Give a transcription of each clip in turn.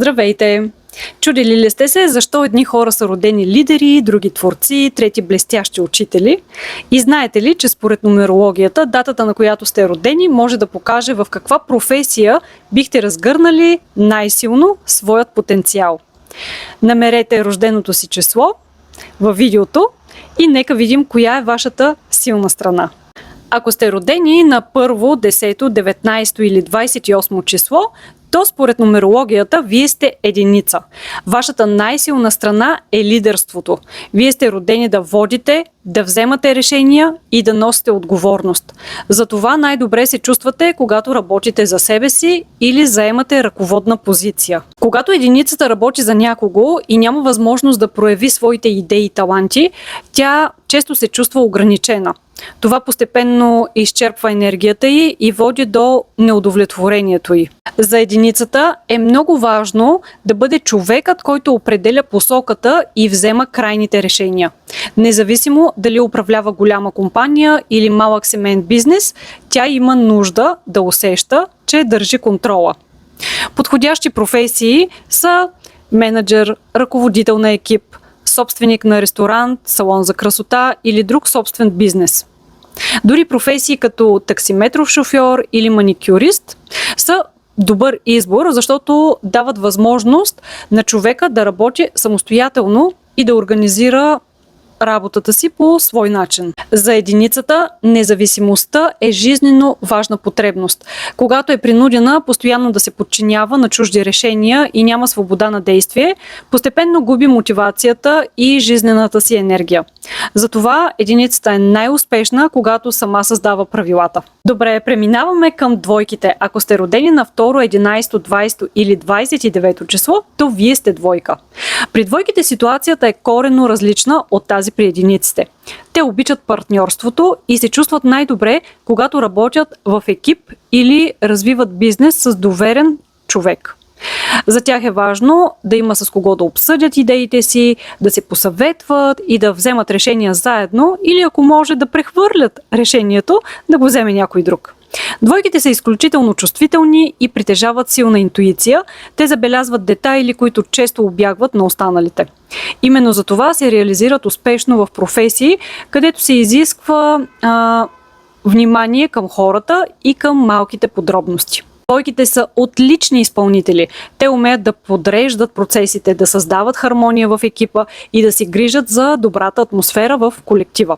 Здравейте! Чудили ли сте се защо едни хора са родени лидери, други творци, трети блестящи учители? И знаете ли, че според нумерологията, датата на която сте родени може да покаже в каква професия бихте разгърнали най-силно своят потенциал? Намерете рожденото си число във видеото и нека видим коя е вашата силна страна. Ако сте родени на 1, 10, 19 или 28 число, то според нумерологията вие сте единица. Вашата най-силна страна е лидерството. Вие сте родени да водите, да вземате решения и да носите отговорност. Затова най-добре се чувствате, когато работите за себе си или заемате ръководна позиция. Когато единицата работи за някого и няма възможност да прояви своите идеи и таланти, тя често се чувства ограничена. Това постепенно изчерпва енергията й и води до неудовлетворението й. За единицата е много важно да бъде човекът, който определя посоката и взема крайните решения. Независимо дали управлява голяма компания или малък семейен бизнес, тя има нужда да усеща, че държи контрола. Подходящи професии са менеджер, ръководител на екип, собственик на ресторант, салон за красота или друг собствен бизнес. Дори професии като таксиметров шофьор или маникюрист са добър избор, защото дават възможност на човека да работи самостоятелно и да организира работата си по свой начин. За единицата независимостта е жизнено важна потребност. Когато е принудена постоянно да се подчинява на чужди решения и няма свобода на действие, постепенно губи мотивацията и жизнената си енергия. Затова единицата е най-успешна, когато сама създава правилата. Добре, преминаваме към двойките. Ако сте родени на 2, 11, 20 или 29 число, то вие сте двойка. При двойките ситуацията е коренно различна от тази при единиците. Те обичат партньорството и се чувстват най-добре, когато работят в екип или развиват бизнес с доверен човек. За тях е важно да има с кого да обсъдят идеите си, да се посъветват и да вземат решения заедно или ако може да прехвърлят решението, да го вземе някой друг. Двойките са изключително чувствителни и притежават силна интуиция. Те забелязват детайли, които често убягват на останалите. Именно за това се реализират успешно в професии, където се изисква внимание към хората и към малките подробности. Двойките са отлични изпълнители. Те умеят да подреждат процесите, да създават хармония в екипа и да се грижат за добрата атмосфера в колектива.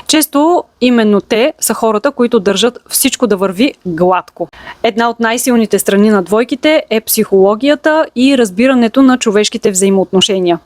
Често именно те са хората, които държат всичко да върви гладко. Една от най-силните страни на двойките е психологията и разбирането на човешките взаимоотношения.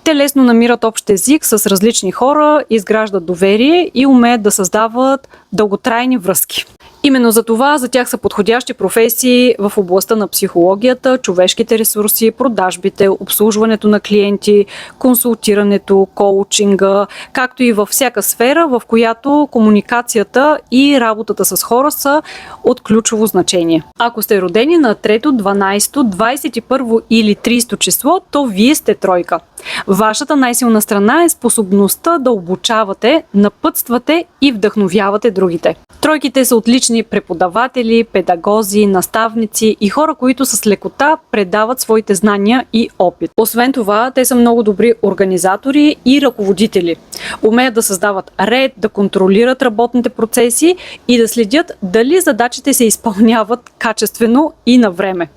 Те лесно намират общ език с различни хора, изграждат доверие и умеят да създават дълготрайни връзки. Именно за това за тях са подходящи професии в областта на психологията, човешките ресурси, продажбите, обслужването на клиенти, консултирането, коучинга, както и във всяка сфера, в която комуникацията и работата с хора са от ключово значение. Ако сте родени на 3, 12, 21 или 30 число, то вие сте тройка. Вашата най-силна страна е способността да обучавате, напътствате и вдъхновявате другите. Тройките са отлични преподаватели, педагози, наставници и хора, които с лекота предават своите знания и опит. Освен това, те са много добри организатори и ръководители. Умеят да създават ред, да контролират работните процеси и да следят дали задачите се изпълняват качествено и на време.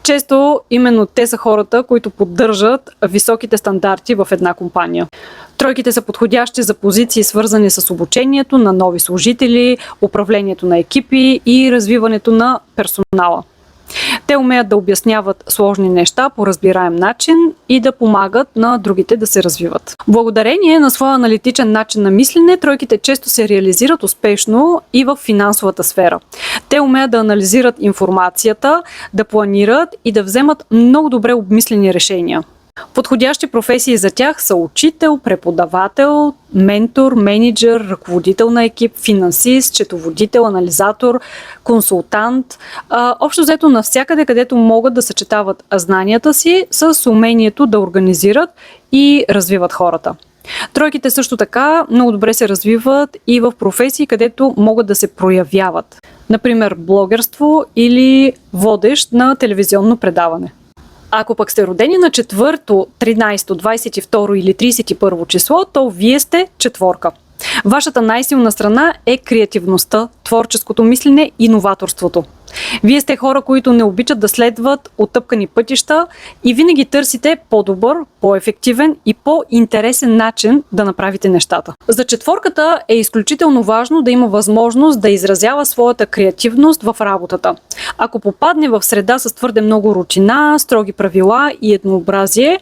Често именно те са хората, които поддържат високите стандарти в една компания. Тройките са подходящи за позиции, свързани с обучението на нови служители, управлението на екипи и развиването на персонала. Те умеят да обясняват сложни неща по разбираем начин и да помагат на другите да се развиват. Благодарение на своя аналитичен начин на мислене, тройките често се реализират успешно и в финансовата сфера. Те умеят да анализират информацията, да планират и да вземат много добре обмислени решения. Подходящи професии за тях са учител, преподавател, ментор, менеджер, ръководител на екип, финансист, счетоводител, анализатор, консултант. Общо взето навсякъде, където могат да съчетават знанията си с умението да организират и развиват хората. Тройките също така много добре се развиват и в професии, където могат да се проявяват. Например, блогерство или водещ на телевизионно предаване. Ако пък сте родени на 4, 13, 22 или 31 число, то вие сте четворка. Вашата най-силна страна е креативността, творческото мислене и новаторството. Вие сте хора, които не обичат да следват оттъпкани пътища и винаги търсите по-добър, по-ефективен и по-интересен начин да направите нещата. За четворката е изключително важно да има възможност да изразява своята креативност в работата. Ако попадне в среда с твърде много рутина, строги правила и еднообразие,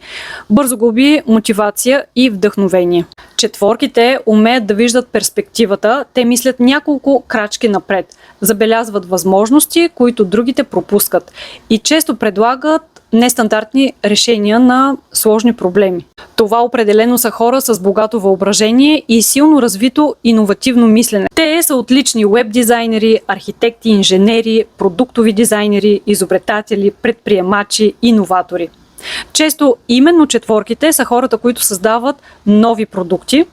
бързо губи мотивация и вдъхновение. Четворките умеят да виждат перспективата, те мислят няколко крачки напред, забелязват възможности, които другите пропускат и често предлагат нестандартни решения на сложни проблеми. Това определено са хора с богато въображение и силно развито иновативно мислене. Те са отлични уеб дизайнери, архитекти, инженери, продуктови дизайнери, изобретатели, предприемачи, иноватори. Често именно четворките са хората, които създават нови продукти,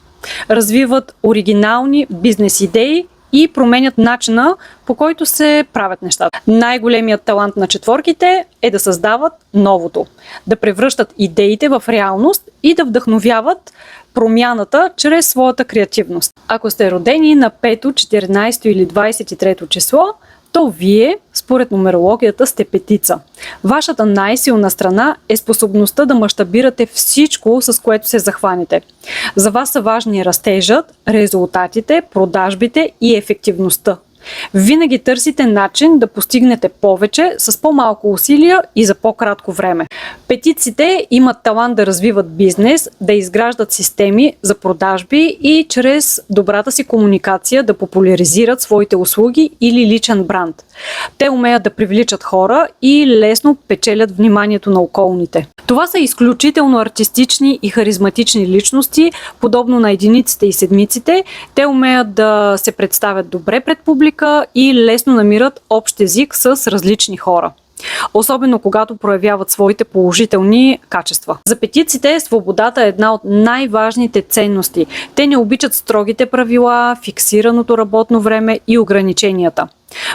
развиват оригинални бизнес идеи и променят начина, по който се правят нещата. Най-големият талант на четворките е да създават новото, да превръщат идеите в реалност и да вдъхновяват промяната чрез своята креативност. Ако сте родени на 5, 14 или 23 число, то вие, според нумерологията, сте петица. Вашата най-силна страна е способността да мащабирате всичко, с което се захванете. За вас са важни растежът, резултатите, продажбите и ефективността. Винаги търсите начин да постигнете повече с по-малко усилия и за по-кратко време. Петиците имат талант да развиват бизнес, да изграждат системи за продажби и чрез добрата си комуникация да популяризират своите услуги или личен бранд. Те умеят да привличат хора и лесно печелят вниманието на околните. Това са изключително артистични и харизматични личности, подобно на единиците и седмиците. Те умеят да се представят добре пред публика и лесно намират общ език с различни хора. Особено когато проявяват своите положителни качества. За петиците свободата е една от най-важните ценности. Те не обичат строгите правила, фиксираното работно време и ограниченията.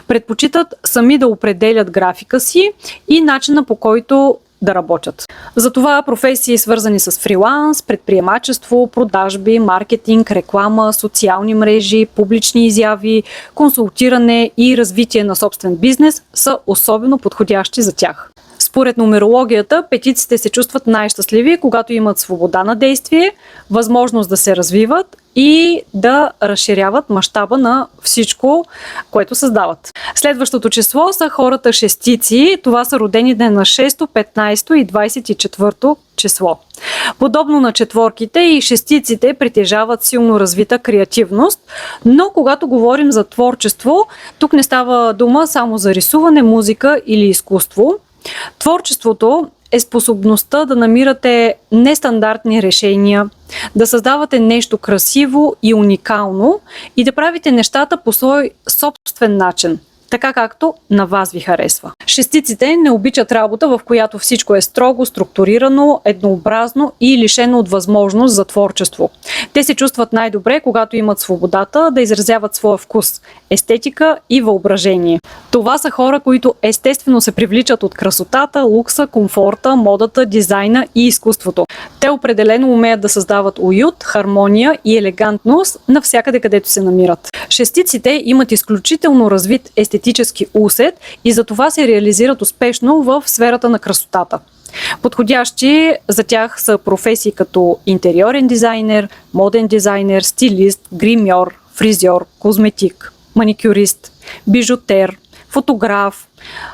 Предпочитат сами да определят графика си и начина, по който да работят. Затова професии, свързани с фриланс, предприемачество, продажби, маркетинг, реклама, социални мрежи, публични изяви, консултиране и развитие на собствен бизнес са особено подходящи за тях. Според нумерологията, петиците се чувстват най-щастливи, когато имат свобода на действие, възможност да се развиват и да разширяват мащаба на всичко, което създават. Следващото число са хората шестици. Това са родените на 6, 15 и 24 число. Подобно на четворките, и шестиците притежават силно развита креативност, но когато говорим за творчество, тук не става дума само за рисуване, музика или изкуство. Творчеството е способността да намирате нестандартни решения, да създавате нещо красиво и уникално и да правите нещата по свой собствен начин, така както на вас ви харесва. Шестиците не обичат работа, в която всичко е строго, структурирано, еднообразно и лишено от възможност за творчество. Те се чувстват най-добре, когато имат свободата да изразяват своя вкус, естетика и въображение. Това са хора, които естествено се привличат от красотата, лукса, комфорта, модата, дизайна и изкуството. Те определено умеят да създават уют, хармония и елегантност навсякъде, където се намират. Шестиците имат изключително развит естетически усет и затова се реализират успешно в сферата на красотата. Подходящи за тях са професии като интериорен дизайнер, моден дизайнер, стилист, гримьор, фризьор, козметик, маникюрист, бижутер, фотограф,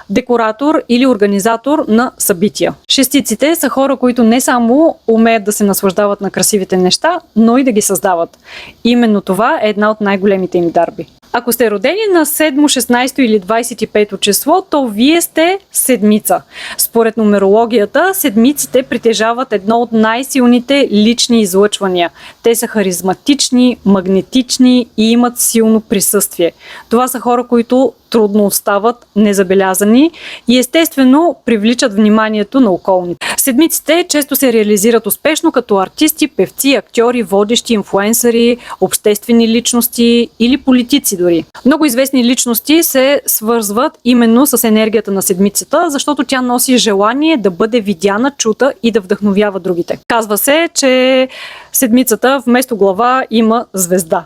декоратор или организатор на събития. Шестиците са хора, които не само умеят да се наслаждават на красивите неща, но и да ги създават. Именно това е една от най-големите им дарби. Ако сте родени на 7, 16 или 25 число, то вие сте седмица. Според нумерологията, седмиците притежават едно от най-силните лични излъчвания. Те са харизматични, магнетични и имат силно присъствие. Това са хора, които трудно остават незабелязани и естествено привличат вниманието на околните. Седмиците често се реализират успешно като артисти, певци, актьори, водещи, инфлуенсъри, обществени личности или политици дори. Много известни личности се свързват именно с енергията на седмицата, защото тя носи желание да бъде видяна, чута и да вдъхновява другите. Казва се, че седмицата вместо глава има звезда.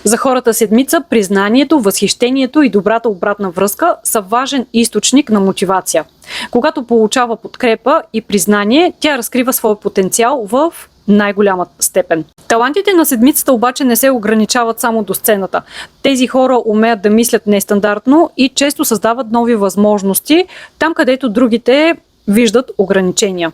За хората седмица признанието, възхищението и добрата обратна връзка са важен източник на мотивация. Когато получава подкрепа и признание, тя разкрива своя потенциал в най-голяма степен. Талантите на седмицата обаче не се ограничават само до сцената. Тези хора умеят да мислят нестандартно и често създават нови възможности там, където другите виждат ограничения.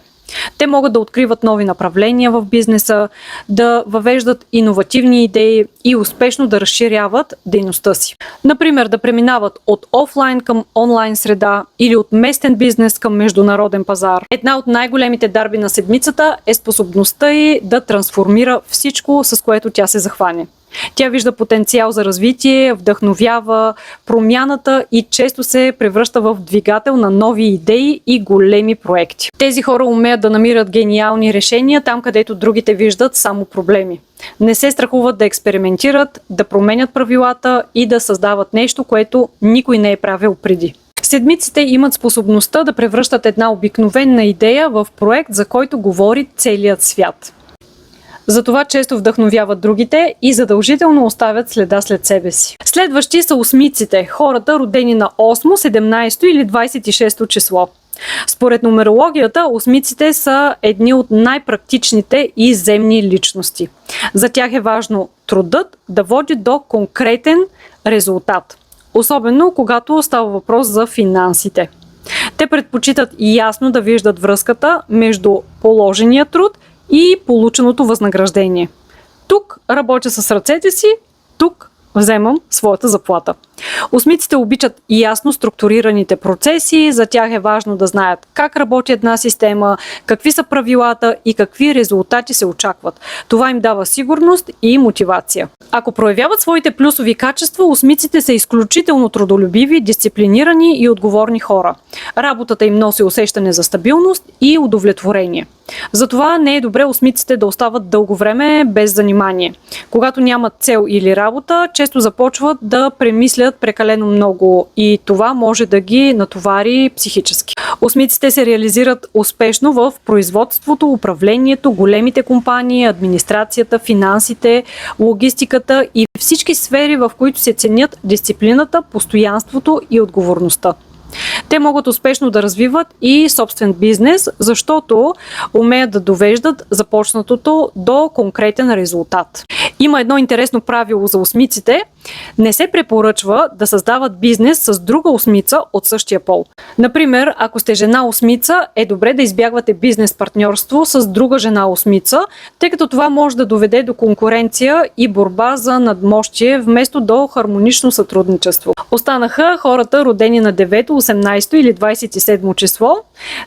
Те могат да откриват нови направления в бизнеса, да въвеждат иновативни идеи и успешно да разширяват дейността си. Например, да преминават от офлайн към онлайн среда или от местен бизнес към международен пазар. Една от най-големите дарби на седмицата е способността й да трансформира всичко, с което тя се захване. Тя вижда потенциал за развитие, вдъхновява промяната и често се превръща в двигател на нови идеи и големи проекти. Тези хора умеят да намират гениални решения там, където другите виждат само проблеми. Не се страхуват да експериментират, да променят правилата и да създават нещо, което никой не е правил преди. Седмиците имат способността да превръщат една обикновена идея в проект, за който говори целият свят. Затова често вдъхновяват другите и задължително оставят следа след себе си. Следващи са осмиците, хората родени на 8, 17 или 26 число. Според нумерологията, осмиците са едни от най-практичните и земни личности. За тях е важно трудът да води до конкретен резултат. Особено когато става въпрос за финансите. Те предпочитат ясно да виждат връзката между положения труд и полученото възнаграждение. Тук работя с ръцете си, тук вземам своята заплата. Осмиците обичат ясно структурираните процеси, за тях е важно да знаят как работи една система, какви са правилата и какви резултати се очакват. Това им дава сигурност и мотивация. Ако проявяват своите плюсови качества, осмиците са изключително трудолюбиви, дисциплинирани и отговорни хора. Работата им носи усещане за стабилност и удовлетворение. Затова не е добре осмиците да остават дълго време без занимание. Когато нямат цел или работа, често започват да премислят прекалено много и това може да ги натовари психически. Осмиците се реализират успешно в производството, управлението, големите компании, администрацията, финансите, логистиката и всички сфери, в които се ценят дисциплината, постоянството и отговорността. Те могат успешно да развиват и собствен бизнес, защото умеят да довеждат започнатото до конкретен резултат. Има едно интересно правило за осмиците. Не се препоръчва да създават бизнес с друга осмица от същия пол. Например, ако сте жена осмица, е добре да избягвате бизнес партньорство с друга жена осмица, тъй като това може да доведе до конкуренция и борба за надмощие, вместо до хармонично сътрудничество. Останаха хората родени на 9, 18 или 27 число.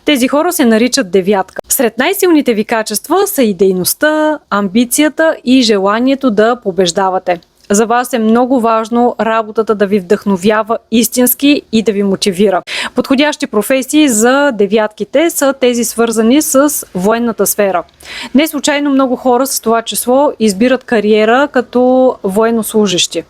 Тези хора се наричат девятка. Сред най-силните ви качества са и дейността, амбицията и желанието да побеждавате. За вас е много важно работата да ви вдъхновява истински и да ви мотивира. Подходящи професии за девятките са тези свързани с военната сфера. Не случайно много хора с това число избират кариера като военнослужещи.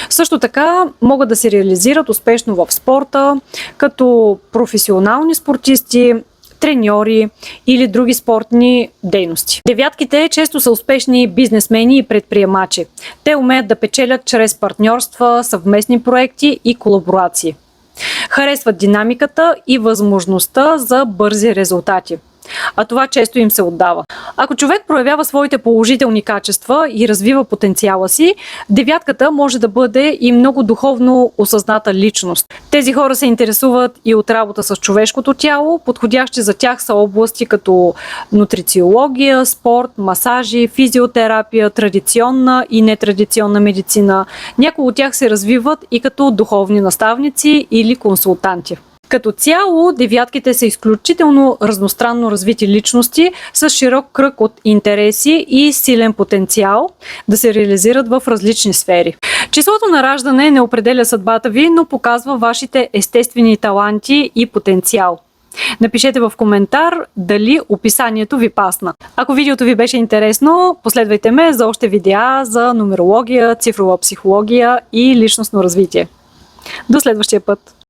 Също така могат да се реализират успешно в спорта, като професионални спортисти, треньори или други спортни дейности. Девятките често са успешни бизнесмени и предприемачи. Те умеят да печелят чрез партньорства, съвместни проекти и колаборации. Харесват динамиката и възможността за бързи резултати. А това често им се отдава. Ако човек проявява своите положителни качества и развива потенциала си, девятката може да бъде и много духовно осъзната личност. Тези хора се интересуват и от работа с човешкото тяло. Подходящи за тях са области като нутрициология, спорт, масажи, физиотерапия, традиционна и нетрадиционна медицина. Някои от тях се развиват и като духовни наставници или консултанти. Като цяло, девятките са изключително разностранно развити личности с широк кръг от интереси и силен потенциал да се реализират в различни сфери. Числото на раждане не определя съдбата ви, но показва вашите естествени таланти и потенциал. Напишете в коментар дали описанието ви пасна. Ако видеото ви беше интересно, последвайте ме за още видеа за нумерология, цифрова психология и личностно развитие. До следващия път!